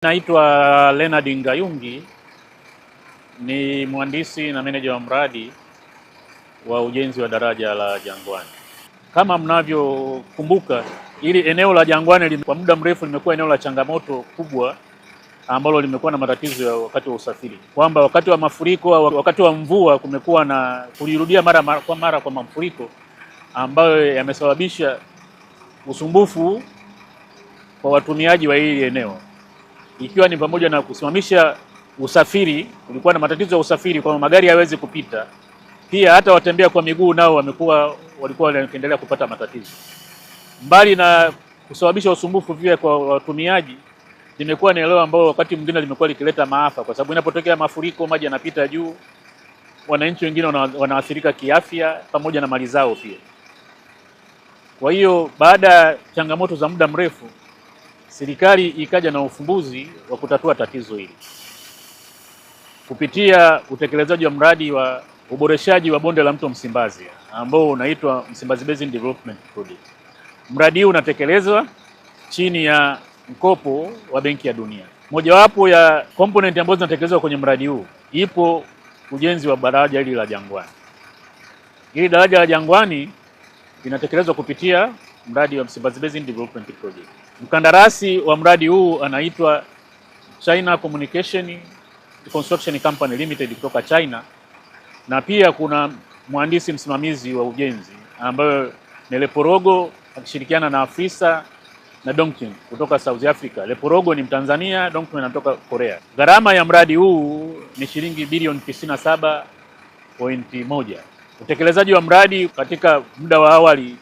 Naitwa Leonard Ngayungi, ni mhandisi na meneja wa mradi wa ujenzi wa daraja la Jangwani. Kama mnavyokumbuka, ili eneo la Jangwani kwa muda mrefu limekuwa eneo la changamoto kubwa ambalo limekuwa na matatizo ya wakati wa usafiri, kwamba wakati wa mafuriko, wakati wa mvua kumekuwa na kulirudia mara kwa mafuriko ambayo yamesababisha usumbufu kwa watumiaji wa hili eneo, ikiwa ni pamoja na kusimamisha usafiri. Kulikuwa na matatizo ya usafiri kwa magari hayawezi kupita. Pia hata watembea kwa miguu nao walikuwa wanaendelea kupata matatizo. Mbali na kusababisha usumbufu pia kwa watumiaji, limekuwa ni eneo ambalo wakati mwingine limekuwa likileta maafa, kwa sababu inapotokea mafuriko maji yanapita juu, wananchi wengine wanaathirika kiafya pamoja na mali zao pia. Kwa hiyo baada ya changamoto za muda mrefu, serikali ikaja na ufumbuzi wa kutatua tatizo hili kupitia utekelezaji wa mradi wa uboreshaji wa bonde la mto Msimbazi ambao unaitwa Msimbazi Basin Development Project. Mradi huu unatekelezwa chini ya mkopo wa Benki ya Dunia. Mojawapo ya component ambazo zinatekelezwa kwenye mradi huu ipo ujenzi wa daraja hili la Jangwani. Hili daraja la Jangwani linatekelezwa kupitia mradi wa Msimbazi Basin Development Project. Mkandarasi wa mradi huu anaitwa China Communication Construction Company Limited kutoka China, na pia kuna mhandisi msimamizi wa ujenzi ambayo ni Leporogo akishirikiana na afisa na Dongqing kutoka South Africa. Leporogo ni Mtanzania, Dongqing anatoka Korea. Gharama ya mradi huu ni shilingi bilioni 97.1. Utekelezaji wa mradi katika muda wa awali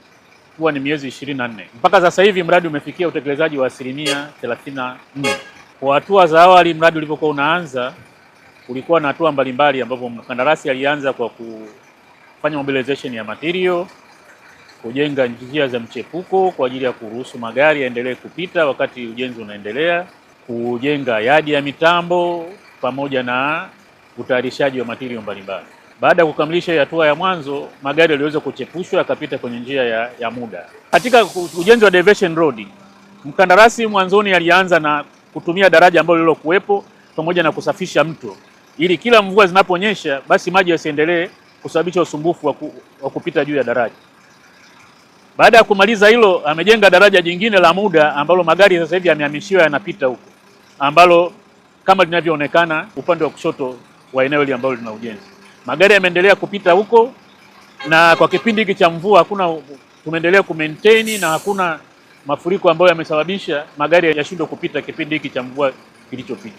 huwa ni miezi 24. Mpaka sasa hivi mradi umefikia utekelezaji wa 34%. Kwa hatua za awali mradi ulipokuwa unaanza, kulikuwa na hatua mbalimbali ambapo mkandarasi alianza kwa kufanya mobilization ya material, kujenga njia za mchepuko kwa ajili ya kuruhusu magari yaendelee kupita wakati ujenzi unaendelea, kujenga yadi ya mitambo pamoja na utayarishaji wa material mbalimbali. Baada ya kukamilisha hatua ya mwanzo, magari yaliweza kuchepushwa yakapita kwenye njia ya muda. Katika ujenzi wa diversion road, mkandarasi mwanzoni alianza na kutumia daraja ambalo lilokuwepo pamoja na kusafisha mto, ili kila mvua zinaponyesha basi maji yasiendelee kusababisha usumbufu wa kupita juu ya daraja. Baada ya kumaliza hilo, amejenga daraja jingine la muda ambalo magari sasa hivi yamehamishiwa yanapita huko, ambalo kama linavyoonekana upande wa kushoto wa eneo hili ambalo lina ujenzi. Magari yameendelea kupita huko, na kwa kipindi hiki cha mvua tumeendelea kumaintain na hakuna mafuriko ambayo yamesababisha magari yashindwe kupita kipindi hiki cha mvua kilichopita.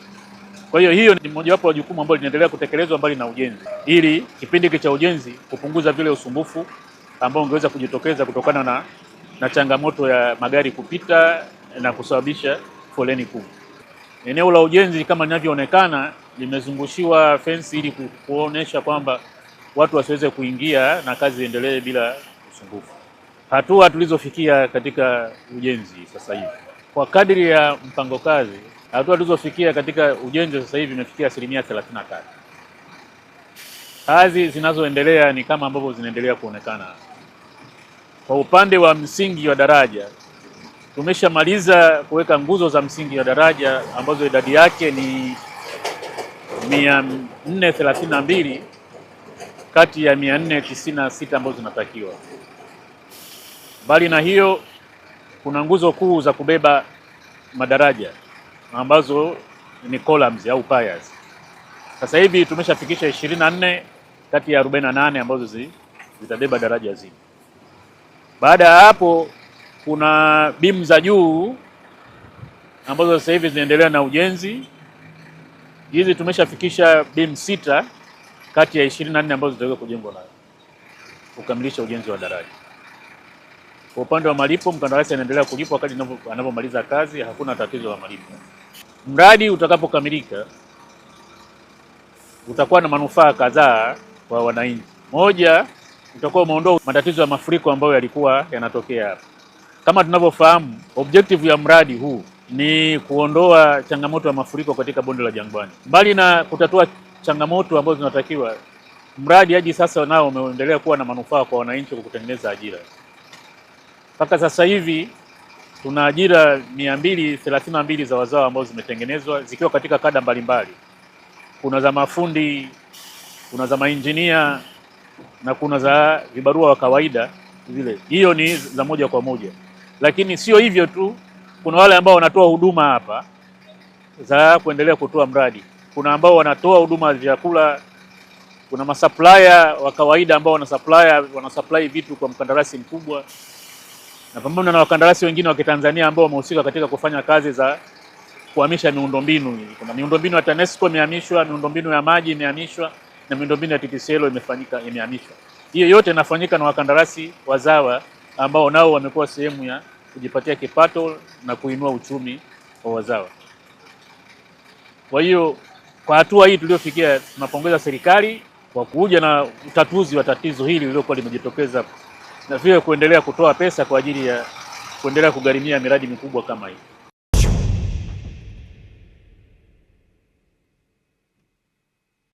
Kwa hiyo ni mojawapo wa jukumu ambalo linaendelea kutekelezwa mbali na ujenzi, ili kipindi hiki cha ujenzi kupunguza vile usumbufu ambao ungeweza kujitokeza kutokana na changamoto ya magari kupita na kusababisha foleni kubwa. Eneo la ujenzi kama linavyoonekana limezungushiwa fence ili kuonesha kwamba watu wasiweze kuingia na kazi iendelee bila usumbufu. Hatua tulizofikia katika ujenzi sasa hivi, kwa kadri ya mpango kazi, hatua tulizofikia katika ujenzi sasa hivi imefikia 33%. Kazi zinazoendelea ni kama ambavyo zinaendelea kuonekana. Kwa upande wa msingi wa daraja, tumeshamaliza kuweka nguzo za msingi wa daraja ambazo idadi yake ni 432 kati ya 496 ambazo zinatakiwa. Mbali na hiyo, kuna nguzo kuu za kubeba madaraja ambazo ni columns au piers. Sasa hivi tumeshafikisha 24 kati ya 48 ambazo zitabeba daraja zima. Baada ya hapo, kuna beam za juu ambazo sasa hivi zinaendelea na ujenzi. Hizi tumeshafikisha beam 6 kati ya 24 ambazo zitaweza kujengwa na kukamilisha ujenzi wa daraja. Kwa upande wa malipo, mkandarasi anaendelea kulipwa wakati anapomaliza kazi, hakuna tatizo la malipo. Mradi utakapokamilika utakuwa na manufaa kadhaa kwa wananchi. Moja, utakuwa umeondoa matatizo ya mafuriko ambayo yalikuwa yanatokea hapa. Kama tunavyofahamu, objective ya mradi huu ni kuondoa changamoto ya mafuriko katika bonde la Jangwani. Mbali na kutatua changamoto ambazo zinatakiwa, mradi hadi sasa nao umeendelea kuwa na manufaa kwa wananchi kwa kutengeneza ajira. Mpaka sasa hivi tuna ajira 232 za wazawa ambao zimetengenezwa zikiwa katika kada mbalimbali. Kuna za mafundi, kuna za mainjinia na kuna za vibarua wa kawaida vile. Hiyo ni za moja kwa moja. Lakini sio hivyo tu, kuna wale ambao wanatoa huduma hapa za kuendelea kutoa mradi. Kuna ambao wanatoa huduma za vyakula, kuna masupplier wa kawaida ambao wanasupply vitu kwa mkandarasi mkubwa, na pamoja na wakandarasi wengine wa Kitanzania ambao wamehusika katika kufanya kazi za kuhamisha miundombinu. Kuna miundombinu ya TANESCO imehamishwa, miundombinu ya maji imehamishwa, na miundombinu ya TTCL imehamishwa. Hiyo yote inafanyika na wakandarasi wazawa ambao nao wamekuwa sehemu ya kujipatia kipato na kuinua uchumi wa wazawa. Kwa hiyo kwa hatua hii tuliofikia, tunapongeza serikali kwa kuja na utatuzi wa tatizo hili lililokuwa limejitokeza, na vile kuendelea kutoa pesa kwa ajili ya kuendelea kugharimia miradi mikubwa kama hii.